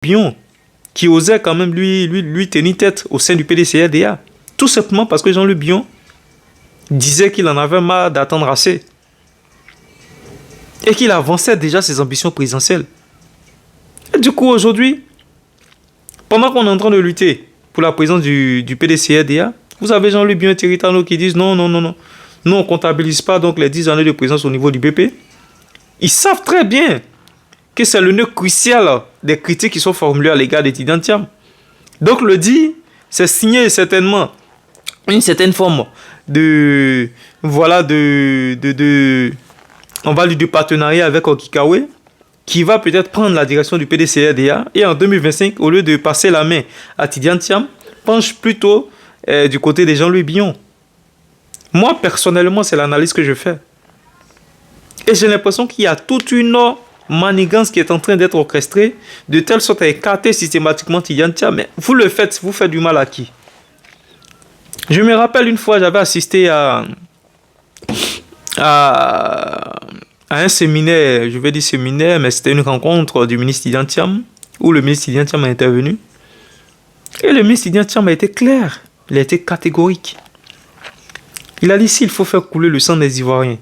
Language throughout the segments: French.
Bion, qui osait quand même lui tenir tête au sein du PDCRDA. Tout simplement parce que Jean-Luc Bion disait qu'il en avait marre d'attendre assez. Et qu'il avançait déjà ses ambitions présidentielles. Et du coup, aujourd'hui, pendant qu'on est en train de lutter pour la présidence du PDCRDA, vous avez Jean-Luc Bion et Thierry Talon qui disent non. Nous, on ne comptabilise pas donc les 10 années de présidence au niveau du BP. Ils savent très bien que c'est le nœud crucial des critiques qui sont formulées à l'égard des Tidjane Thiam. Donc le dit, c'est signé certainement une certaine forme de on va dire de partenariat avec Okikawe, qui va peut-être prendre la direction du PDCRDA et en 2025, au lieu de passer la main à Tidjane Thiam, penche plutôt du côté des Jean-Louis Bion. Moi, personnellement, c'est l'analyse que je fais. Et j'ai l'impression qu'il y a toute une manigance qui est en train d'être orchestrée de telle sorte à écarter systématiquement Tidjane Thiam. Mais vous le faites, vous faites du mal à qui? Je me rappelle une fois, j'avais assisté à un séminaire, je vais dire séminaire, mais c'était une rencontre du ministre Tidjane Thiam, où le ministre Tidjane Thiam a intervenu. Et le ministre Tidjane Thiam a été clair, il a été catégorique. Il a dit s'il faut faire couler le sang des Ivoiriens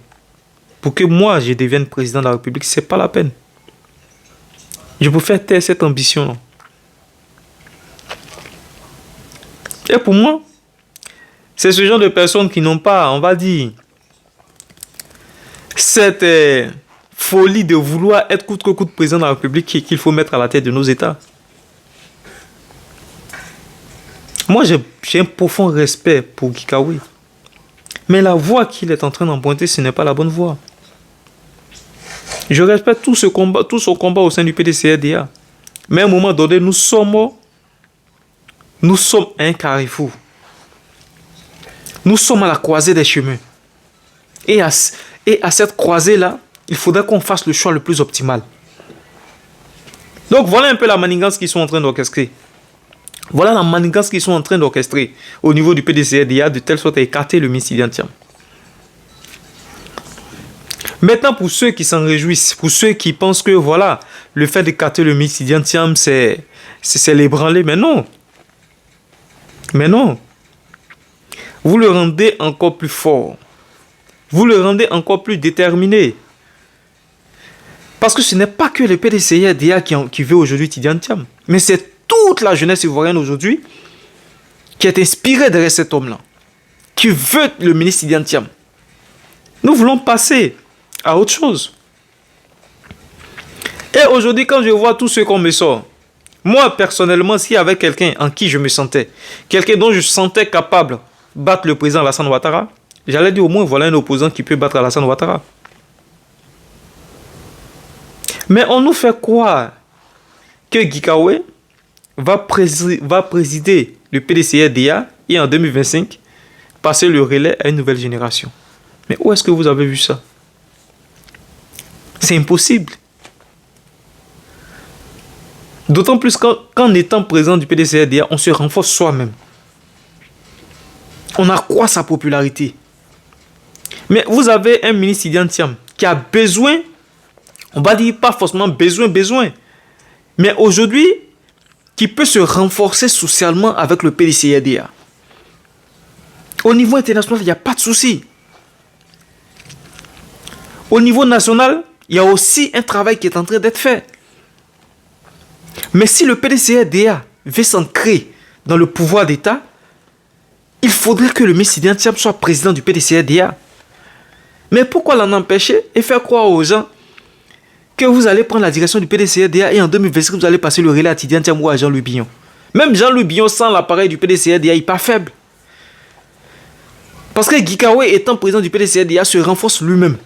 pour que moi je devienne président de la République, c'est pas la peine. Je peux faire taire cette ambition-là. Et pour moi, c'est ce genre de personnes qui n'ont pas, on va dire, cette folie de vouloir être coûte que coûte président de la République qu'il faut mettre à la tête de nos États. Moi, j'ai un profond respect pour Gikawe. Mais la voie qu'il est en train d'emprunter, ce n'est pas la bonne voie. Je respecte tout son combat au sein du PDCRDA. Mais à un moment donné, nous sommes un carrefour. Nous sommes à la croisée des chemins. Et à cette croisée-là, il faudrait qu'on fasse le choix le plus optimal. Donc voilà un peu la manigance qu'ils sont en train d'orchestrer. Voilà la manigance qu'ils sont en train d'orchestrer au niveau du PDCRDA de telle sorte à écarter le ministre Tidjane Thiam. Maintenant, pour ceux qui s'en réjouissent, pour ceux qui pensent que voilà, le fait d'écarter le ministre Tidjane Thiam, c'est l'ébranler, mais non. Mais non. Vous le rendez encore plus fort. Vous le rendez encore plus déterminé. Parce que ce n'est pas que le PDCRDA qui veut aujourd'hui Tidjane Thiam, mais c'est toute la jeunesse ivoirienne aujourd'hui qui est inspirée derrière cet homme-là, qui veut le ministre Tidjane Thiam. Nous voulons passer à autre chose. Et aujourd'hui, quand je vois tout ce qu'on me sort, moi personnellement, s'il y avait quelqu'un en qui je me sentais, quelqu'un dont je sentais capable de battre le président Alassane Ouattara, j'allais dire au moins voilà un opposant qui peut battre Alassane Ouattara. Mais on nous fait croire que Gikawe va présider le PDCRDA et en 2025 passer le relais à une nouvelle génération. Mais où est-ce que vous avez vu ça? C'est impossible. D'autant plus qu'en étant président du PDCRDA, on se renforce soi-même. On accroît sa popularité. Mais vous avez un ministre Tidjane Thiam qui a besoin, on va dire pas forcément besoin, mais aujourd'hui, qui peut se renforcer socialement avec le PDCRDA. Au niveau international, il n'y a pas de souci. Au niveau national, il y a aussi un travail qui est en train d'être fait. Mais si le PDCRDA veut s'ancrer dans le pouvoir d'État, il faudrait que le ministre Tidjane Thiam soit président du PDCRDA. Mais pourquoi l'en empêcher et faire croire aux gens que vous allez prendre la direction du PDCRDA et en 2025, vous allez passer le relais à Tidjane Thiam ou à Jean-Louis Bion. Même Jean-Louis Bion, sans l'appareil du PDCRDA, il n'est pas faible. Parce que Gikawe, étant président du PDCRDA, se renforce lui-même.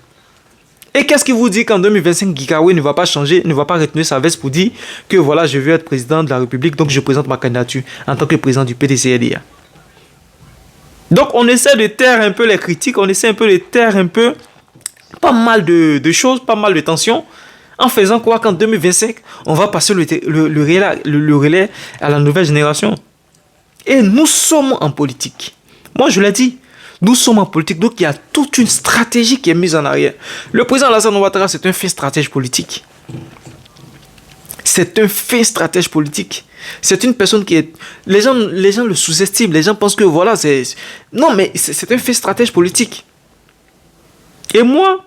Et qu'est-ce qui vous dit qu'en 2025, Gikawe ne va pas changer, ne va pas retenir sa veste pour dire que voilà, je veux être président de la République, donc je présente ma candidature en tant que président du PDCRDA. Donc on essaie de taire un peu les critiques, on essaie un peu de taire un peu pas mal de choses, pas mal de tensions, en faisant croire qu'en 2025, on va passer le relais à la nouvelle génération. Et nous sommes en politique. Moi, je l'ai dit, nous sommes en politique, donc il y a toute une stratégie qui est mise en arrière. Le président Alassane Ouattara, c'est un fin stratège politique. C'est un fin stratège politique. C'est une personne qui est... Les gens le sous-estiment. Les gens pensent que voilà, c'est... Non, mais c'est un fin stratège politique. Et moi,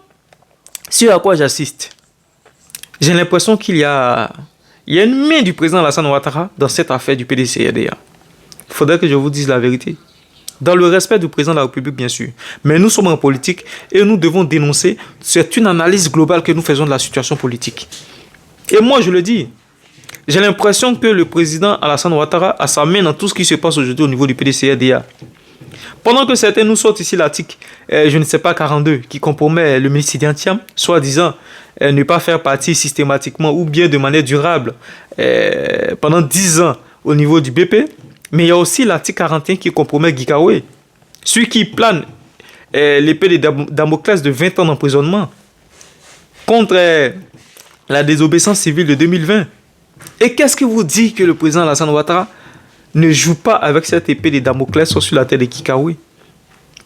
ce à quoi j'assiste, j'ai l'impression qu'il y a une main du président Alassane Ouattara dans cette affaire du PDCRDA. Il faudrait que je vous dise la vérité. Dans le respect du président de la République, bien sûr. Mais nous sommes en politique et nous devons dénoncer. C'est une analyse globale que nous faisons de la situation politique. Et moi, je le dis, j'ai l'impression que le président Alassane Ouattara a sa main dans tout ce qui se passe aujourd'hui au niveau du PDCRDA. Pendant que certains nous sortent ici l'article, je ne sais pas, 42, qui compromet le ministre Tidiane Thiam, soi-disant ne pas faire partie systématiquement ou bien de manière durable pendant 10 ans au niveau du BP. Mais il y a aussi l'article 41 qui compromet Guy Kaoué, celui qui plane l'épée de Damoclès de 20 ans d'emprisonnement contre la désobéissance civile de 2020. Et qu'est-ce qui vous dit que le président Alassane Ouattara ne joue pas avec cette épée de Damoclès sur la tête de Guy Kaoué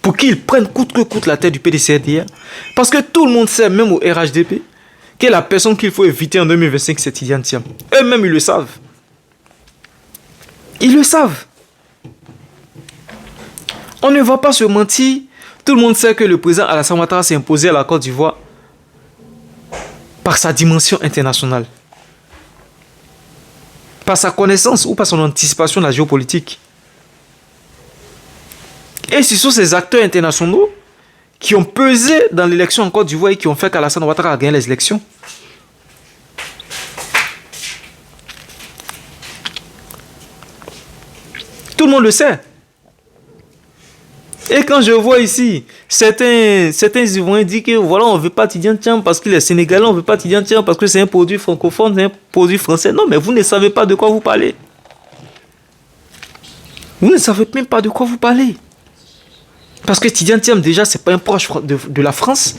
pour qu'il prenne coûte que coûte la tête du PDCRDA? Parce que tout le monde sait, même au RHDP, que la personne qu'il faut éviter en 2025, c'est Tidiane Thiam. Eux-mêmes, ils le savent. Ils le savent. On ne va pas se mentir. Tout le monde sait que le président Alassane Ouattara s'est imposé à la Côte d'Ivoire par sa dimension internationale, par sa connaissance ou par son anticipation de la géopolitique. Et ce sont ces acteurs internationaux qui ont pesé dans l'élection en Côte d'Ivoire et qui ont fait qu'Alassane Ouattara a gagné les élections. Tout le monde le sait. Et quand je vois ici, certains Ivoiriens disent que voilà, on ne veut pas Tidiane Thiam parce qu'il est sénégalais, on ne veut pas Tidiane Thiam parce que c'est un produit francophone, c'est un produit français. Non, mais vous ne savez pas de quoi vous parlez. Vous ne savez même pas de quoi vous parlez. Parce que Tidiane Thiam, déjà, c'est pas un proche de la France.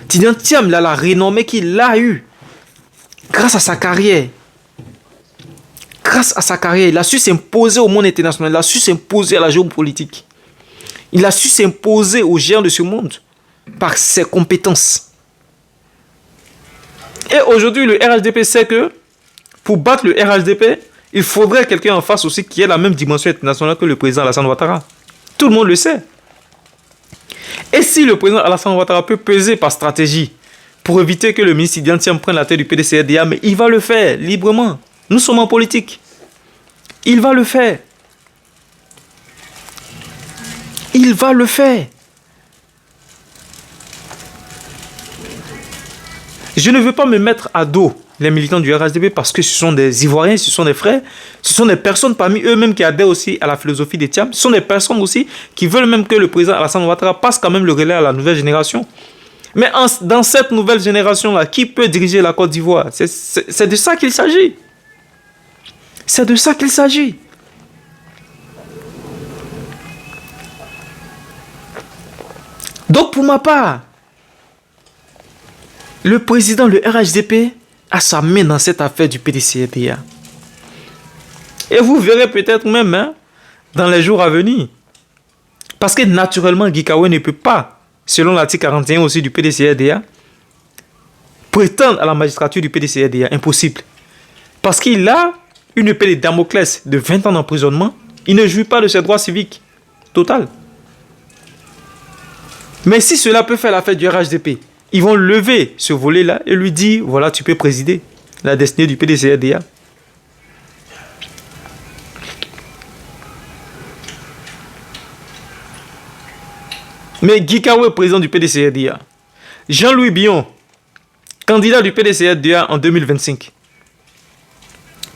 Tidiane Thiam, il a la renommée qu'il a eue grâce à sa carrière. Grâce à sa carrière, il a su s'imposer au monde international, il a su s'imposer à la géopolitique. Il a su s'imposer aux géants de ce monde par ses compétences. Et aujourd'hui, le RHDP sait que pour battre le RHDP, il faudrait quelqu'un en face aussi qui ait la même dimension internationale que le président Alassane Ouattara. Tout le monde le sait. Et si le président Alassane Ouattara peut peser par stratégie pour éviter que le ministre Tidiane Thiam prenne la tête du PDCRDA, mais il va le faire librement. Nous sommes en politique. Il va le faire. Il va le faire. Je ne veux pas me mettre à dos les militants du RHDP parce que ce sont des Ivoiriens, ce sont des frères, ce sont des personnes parmi eux-mêmes qui adhèrent aussi à la philosophie des Thiam. Ce sont des personnes aussi qui veulent même que le président Alassane Ouattara passe quand même le relais à la nouvelle génération. Mais dans cette nouvelle génération-là, qui peut diriger la Côte d'Ivoire? C'est de ça qu'il s'agit. C'est de ça qu'il s'agit. Donc pour ma part, le président, le RHDP, a sa main dans cette affaire du PDCRDA. Et vous verrez peut-être même dans les jours à venir. Parce que naturellement, Guy Kaoué ne peut pas, selon l'article 41 aussi du PDCRDA, prétendre à la magistrature du PDCRDA. Impossible. Parce qu'il a une épée de Damoclès de 20 ans d'emprisonnement. Il ne jouit pas de ses droits civiques. Total. Mais si cela peut faire l'affaire du RHDP, ils vont lever ce volet-là et lui dire, voilà, tu peux présider la destinée du PDCRDA. Mais Guy Kaoué, président du PDCRDA, Jean-Louis Billon, candidat du PDCRDA en 2025.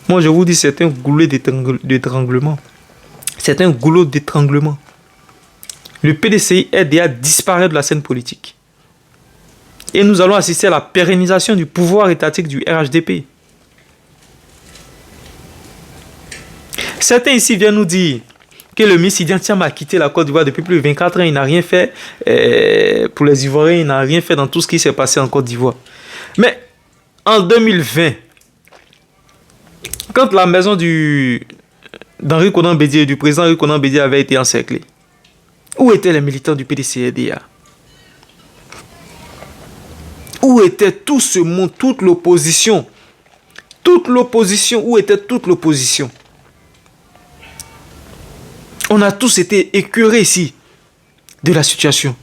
Moi, je vous dis, c'est un goulot d'étranglement. C'est un goulot d'étranglement. Le PDCRDA disparaît de la scène politique. Et nous allons assister à la pérennisation du pouvoir étatique du RHDP. Certains ici viennent nous dire que le ministre Tidiane Thiam a quitté la Côte d'Ivoire depuis plus de 24 ans. Il n'a rien fait pour les Ivoiriens. Il n'a rien fait dans tout ce qui s'est passé en Côte d'Ivoire. Mais en 2020, quand la maison d'Henri Konan Bédié, du président Henri Konan Bédié avait été encerclée, où étaient les militants du PDCRDA? Où était tout ce monde, toute l'opposition, Toute l'opposition, où était toute l'opposition? On a tous été écœurés ici de la situation.